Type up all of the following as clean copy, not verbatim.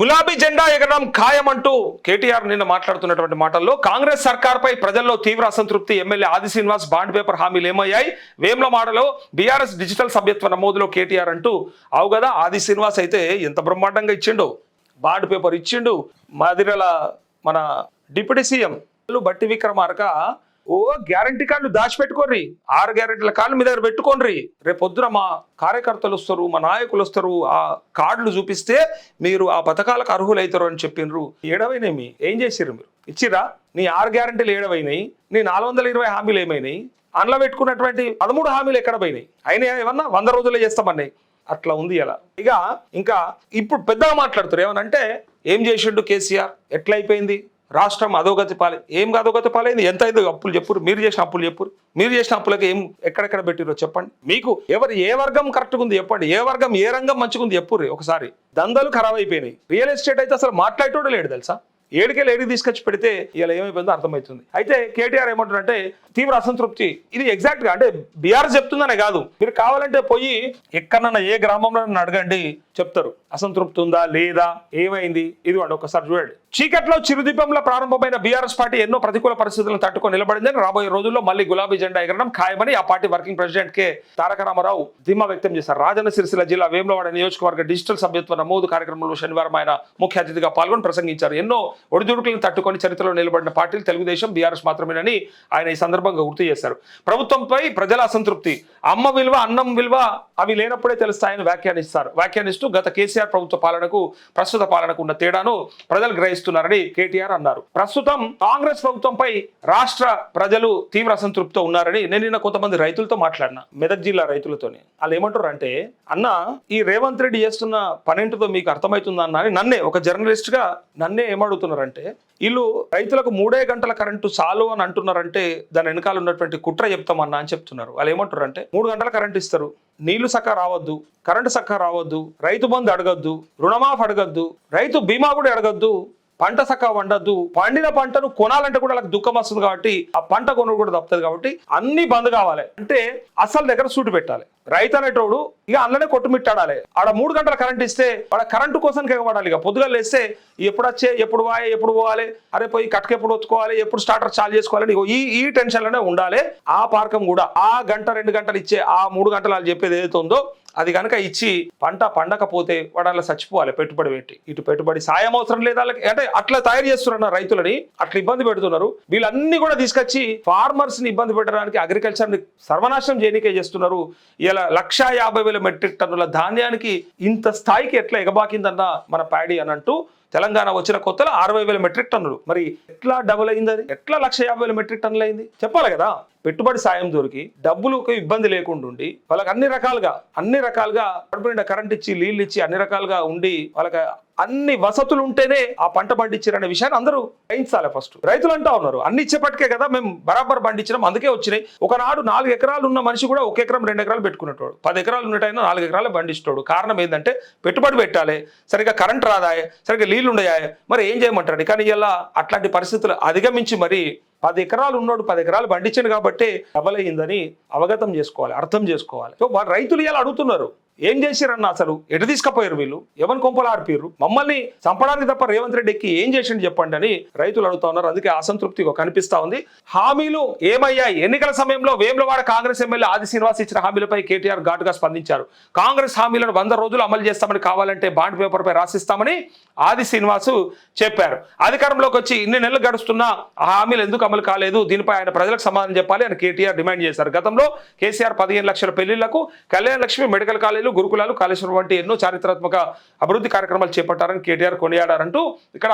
గులాబీ జెండా ఎగరడం ఖాయమంటూ కేటీఆర్ నిన్న మాట్లాడుతున్నటువంటి మాటల్లో కాంగ్రెస్ సర్కార్పై ప్రజల్లో తీవ్ర అసంతృప్తి. ఎమ్మెల్యే ఆది శ్రీనివాస్ బాండ్ పేపర్ హామీలు ఏమయ్యాయి? వేములవాడలో బీఆర్ఎస్ డిజిటల్ సభ్యత్వ నమోదులో కేటీఆర్ అంటూ అవు కదా. ఆది శ్రీనివాస్ అయితే ఎంత బ్రహ్మాండంగా ఇచ్చిండు, బాండ్ పేపర్ ఇచ్చిండు. మదిరల మన డిప్యూటీ సీఎం బట్టి విక్రమార్క ఓ గ్యారంటీ కార్డులు దాచిపెట్టుకోర్రి, 6 గ్యారంటీల కార్డులు మీ దగ్గర పెట్టుకోండి. రేపు పొద్దున మా కార్యకర్తలు వస్తారు, మా నాయకులు వస్తారు, ఆ కార్డులు చూపిస్తే మీరు ఆ పథకాలకు అర్హులవుతారు అని చెప్పిండ్రు. ఏడవైనాయి ఏం చేసిర్రు? మీరు ఇచ్చిరా? నీ 6 గ్యారంటీలు ఏడవైనాయి, నీ 420 హామీలు ఏమైనాయి? అందులో పెట్టుకున్నటువంటి 13 హామీలు ఎక్కడ పోయినాయి? అయినా ఏమన్నా 100 రోజుల్లో చేస్తామన్నాయి. అట్లా ఉంది ఇలా. ఇంకా ఇప్పుడు పెద్దగా మాట్లాడుతారు ఏమనంటే ఏం చేసిండు కేసీఆర్, ఎట్లా అయిపోయింది రాష్ట్రం, అధోగతి పాలే. ఏం అధోగతి పాలైంది? ఎంత అయిందో అప్పులు చెప్పురు, మీరు చేసిన అప్పులు చెప్పురు. మీరు చేసిన అప్పులకి ఏం ఎక్కడెక్కడ పెట్టిరో చెప్పండి. మీకు ఏ వర్గం కరెక్ట్గా ఉంది చెప్పండి, ఏ వర్గం ఏ రంగం మంచిగా ఉంది చెప్పుర్రి ఒకసారి. దందలు ఖరాబ్ అయిపోయినాయి. రియల్ ఎస్టేట్ అయితే అసలు మాట్లాడటోడు లేడు తెలుసా. ఏడికి తీసుకొచ్చి పెడితే ఇలా ఏమైపోయిందో అర్థమవుతుంది. అయితే కేటీఆర్ ఏమంటారంటే తీవ్ర అసంతృప్తి. ఇది ఎగ్జాక్ట్ గా అంటే బీఆర్ఎస్ చెప్తుందనే కాదు, మీరు కావాలంటే పోయి ఎక్కడన్నా ఏ గ్రామంలో అడగండి, చెప్తారు అసంతృప్తి ఉందా లేదా, ఏమైంది. ఇదిగోండి ఒకసారి చూడండి. చీకట్లో చిరుదీపంలో ప్రారంభమైన బీఆర్ఎస్ పార్టీ ఎన్నో ప్రతికూల పరిస్థితులను తట్టుకొని నిలబడిందని, రాబోయే రోజుల్లో మళ్ళీ గులాబీ జెండా ఎగరడం ఖాయమని ఆ పార్టీ వర్కింగ్ ప్రెసిడెంట్ కె తారక రామారావు ధీమా వ్యక్తం చేశారు. రాజన్న సిరిసిల్ల జిల్లా వేములవాడ నియోజకవర్గ డిజిటల్ సభ్యత్వ నమోదు కార్యక్రమంలో శనివారం ఆయన ముఖ్య అతిథిగా పాల్గొని ప్రసంగించారు. ఎన్నో ఒడిదుడుకులను తట్టుకొని చరిత్రలో నిలబడిన పార్టీలు తెలుగుదేశం, బీఆర్ఎస్ మాత్రమేనని ఆయన ఈ సందర్భంగా గుర్తు చేశారు. ప్రభుత్వంపై ప్రజల అసంతృప్తి, అమ్మ విలువ అన్నం విలువ అవి లేనప్పుడే తెలుస్తాయని వ్యాఖ్యానిస్తూ గత కేసీఆర్ ప్రభుత్వ పాలనకు ప్రస్తుత పాలనకు ఉన్న తేడాను ప్రజలు గ్రహిస్తున్నారని కేటీఆర్ అన్నారు. ప్రస్తుతం కాంగ్రెస్ ప్రభుత్వంపై రాష్ట్ర ప్రజలు తీవ్ర అసంతృప్తితో ఉన్నారని నేను నిన్న కొంతమంది రైతులతో మాట్లాడినా, మెదక్ జిల్లా రైతులతోనే. వాళ్ళు ఏమంటారు అంటే, అన్న ఈ రేవంత్ రెడ్డి చేస్తున్న పనేంటిదో మీకు అర్థమవుతుందా అన్న అని నన్నే ఒక జర్నలిస్ట్ గా నన్నే ఏమడుగుతున్నారంటే, వీళ్ళు రైతులకు 3 గంటల కరెంటు చాలు అని అంటున్నారంటే దాని వెనకాల ఉన్నటువంటి కుట్ర చెప్తామన్నా అని చెప్తున్నారు. వాళ్ళు ఏమంటారు అంటే 3 గంటల కరెంటు ఇస్తారు, నీళ్లు సక్క రావద్దు, కరెంటు సక్క రావద్దు, రైతు బంధు అడగద్దు, రుణమాఫ్ అడగద్దు, రైతు బీమా కూడా అడగద్దు, పంట సక్క వండద్దు, పండిన పంటను కొనాలంటే కూడా వాళ్ళకి దుఃఖం వస్తుంది కాబట్టి ఆ పంట కొనుగోలు కూడా తప్పుతుంది కాబట్టి అన్ని బంద్ కావాలి అంటే అసలు దగ్గర సూటు పెట్టాలి. రైతు అనేటోడు ఇక అందులోనే కొట్టుమిట్టాడాలి. ఆడ 3 గంటల కరెంట్ ఇస్తే వాడ కరెంటు కోసం ఎగబడాలి. ఇక పొద్దుగా లేస్తే ఎప్పుడు వచ్చే, ఎప్పుడు వాయే, ఎప్పుడు పోవాలి, అరే పోయి కట్టక ఎప్పుడు వచ్చుకోవాలి, ఎప్పుడు స్టార్టర్ చాలు చేసుకోవాలి, ఈ టెన్షన్ లోనే ఉండాలి. ఆ పార్కం కూడా ఆ 1-2 గంటలు ఇచ్చే ఆ 3 గంటలు వాళ్ళు చెప్పేది ఏదైతే ఉందో అది కనుక ఇచ్చి పంట పండకపోతే వాడు అలా చచ్చిపోవాలి. పెట్టుబడి పెట్టి ఇటు పెట్టుబడి సాయం అవసరం లేదా అంటే అట్లా తయారు చేస్తున్నారు రైతులని, అట్లా ఇబ్బంది పెడుతున్నారు. వీళ్ళన్నీ కూడా తీసుకొచ్చి ఫార్మర్స్ ని ఇబ్బంది పెట్టడానికి, అగ్రికల్చర్ ని సర్వనాశనం చేయనికే చేస్తున్నారు. ఇలా 150,000 మెట్రిక్ టన్నుల ధాన్యానికి ఇంత స్థాయికి ఎట్లా ఎగబాకిందన్న మన ప్యాడీ అని అంటూ తెలంగాణ వచ్చిన కొత్తలో 60,000 మెట్రిక్ టన్నులు. మరి ఎట్లా డబుల్ అయింది? అది ఎట్లా 150,000 మెట్రిక్ టన్నులు అయింది చెప్పాలి కదా. పెట్టుబడి సాయం దొరికి డబ్బులకు ఇబ్బంది లేకుండా ఉండి వాళ్ళకి అన్ని రకాలుగా పడిపోయిన కరెంట్ ఇచ్చి, నీళ్ళు ఇచ్చి, అన్ని రకాలుగా ఉండి వాళ్ళకి అన్ని వసతులు ఉంటేనే ఆ పంట పండించారనే విషయాన్ని అందరూ గ్రహించాలి. ఫస్ట్ రైతులు అంటా ఉన్నారు అన్ని ఇచ్చేపటికే కదా మేము బరాబర్ పండించినాం, అందుకే వచ్చినాయి. ఒకనాడు 4 ఎకరాలు ఉన్న మనిషి కూడా 1 ఎకరం 2 ఎకరాలు పెట్టుకునేటోడు, 10 ఎకరాలు ఉన్నట్టయినా 4 ఎకరాలు పండిస్తాడు. కారణం ఏంటంటే పెట్టుబడి పెట్టాలి, సరిగ్గా కరెంట్ రాదాయే, సరిగ్గా నీళ్లు ఉండయాయే, మరి ఏం చేయమంటాడు. కానీ ఇలా అట్లాంటి పరిస్థితులు అధిగమించి మరి 10 ఎకరాలు ఉన్నోడు 10 ఎకరాలు పండించాడు కాబట్టి డబల్ అయ్యిందని అవగతం చేసుకోవాలి, అర్థం చేసుకోవాలి. సో వాళ్ళు రైతులు ఇలా అడుగుతున్నారు, ఏం చేశారన్న, అసలు ఎటు తీసుకపోయారు వీళ్ళు, ఎవరి కొంపలు ఆర్పిర్రు, మమ్మల్ని చంపడానికి తప్ప రేవంత్ రెడ్డికి ఏం చేసిండు చెప్పండి అని రైతులు అడుగుతా ఉన్నారు. అందుకే అసంతృప్తి కనిపిస్తా ఉంది. హామీలు ఏమయ్యాయి? ఎన్నికల సమయంలో వేములవాడ కాంగ్రెస్ ఎమ్మెల్యే ఆది శ్రీనివాస్ ఇచ్చిన హామీలపై కేటీఆర్ ఘాటుగా స్పందించారు. కాంగ్రెస్ హామీలను 100 రోజులు అమలు చేస్తామని, కావాలంటే బాండ్ పేపర్ పై రాసిస్తామని ఆది శ్రీనివాస్ చెప్పారు. అధికారంలోకి వచ్చి ఇన్ని నెలలు గడుస్తున్నా ఆ హామీలు ఎందుకు అమలు కాలేదు, దీనిపై ఆయన ప్రజలకు సమాధానం చెప్పాలి అని కేటీఆర్ డిమాండ్ చేశారు. గతంలో కేసీఆర్ 15 లక్షల పెళ్లిళ్లకు, కళ్యాణ లక్ష్మి, మెడికల్ కాలేజీలు, గురుకులాలు, కాళేశ్వరం వంటి ఎన్నో చారిత్రాత్మక అభివృద్ధి కార్యక్రమాలు చేపట్టారని కేటీఆర్ కొనియాడారంటూ ఇక్కడ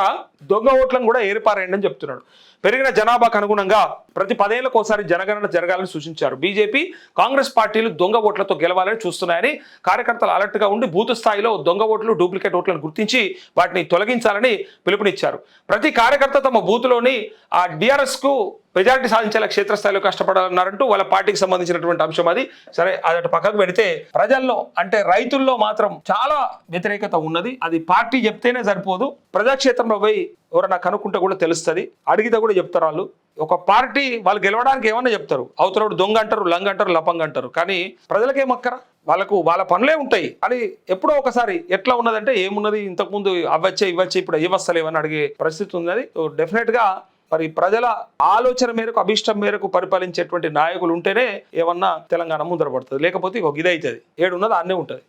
దొంగ ఓట్లను కూడా ఏర్పారేయండి అని చెప్తున్నాడు. పెరిగిన జనాభాకు అనుగుణంగా ప్రతి 10 ఏళ్లకు ఒకసారి జనగణన జరగాలని సూచించారు. బీజేపీ, కాంగ్రెస్ పార్టీలు దొంగ ఓట్లతో గెలవాలని చూస్తున్నాయని, కార్యకర్తలు అలర్ట్ గా ఉండి బూత్ స్థాయిలో దొంగ ఓట్లు, డూప్లికేట్ ఓట్లను గుర్తించి వాటిని తొలగించాలని పిలుపునిచ్చారు. ప్రతి కార్యకర్త తమ బూత్లోని ఆ బీఆర్ఎస్ కు మెజారిటీ సాధించేలా క్షేత్రస్థాయిలో కష్టపడాలన్నారంటూ వాళ్ళ పార్టీకి సంబంధించినటువంటి అంశం అది. సరే, అదటి పక్కకు పెడితే ప్రజల్లో అంటే రైతుల్లో మాత్రం చాలా వ్యతిరేకత ఉన్నది. అది పార్టీ చెప్తేనే సరిపోదు, ప్రజాక్షేత్రంలో పోయి ఎవరన్నా కనుక్కుంటే కూడా తెలుస్తుంది, అడిగితే కూడా చెప్తారు వాళ్ళు. ఒక పార్టీ వాళ్ళు గెలవడానికి ఏమన్నా చెప్తారు, అవతలోడు దొంగ అంటారు, లంగ అంటారు, లపంగ అంటారు, కానీ ప్రజలకేమక్కరా? వాళ్ళ పనులే ఉంటాయి. అని ఎప్పుడో ఒకసారి ఎట్లా ఉన్నదంటే ఏమున్నది ఇంతకుముందు అవ్వచ్చే ఇవ్వచ్చే ఇప్పుడు ఏమస్తలేవని అడిగే పరిస్థితి ఉన్నది. డెఫినెట్ గా మరి ప్రజల ఆలోచన మేరకు అభిష్టం మేరకు పరిపాలించేటువంటి నాయకులు ఉంటేనే ఏమన్నా తెలంగాణ ముందర పడుతుంది. లేకపోతే ఇదవుతుంది, ఏడున్నది అన్నే ఉంటుంది.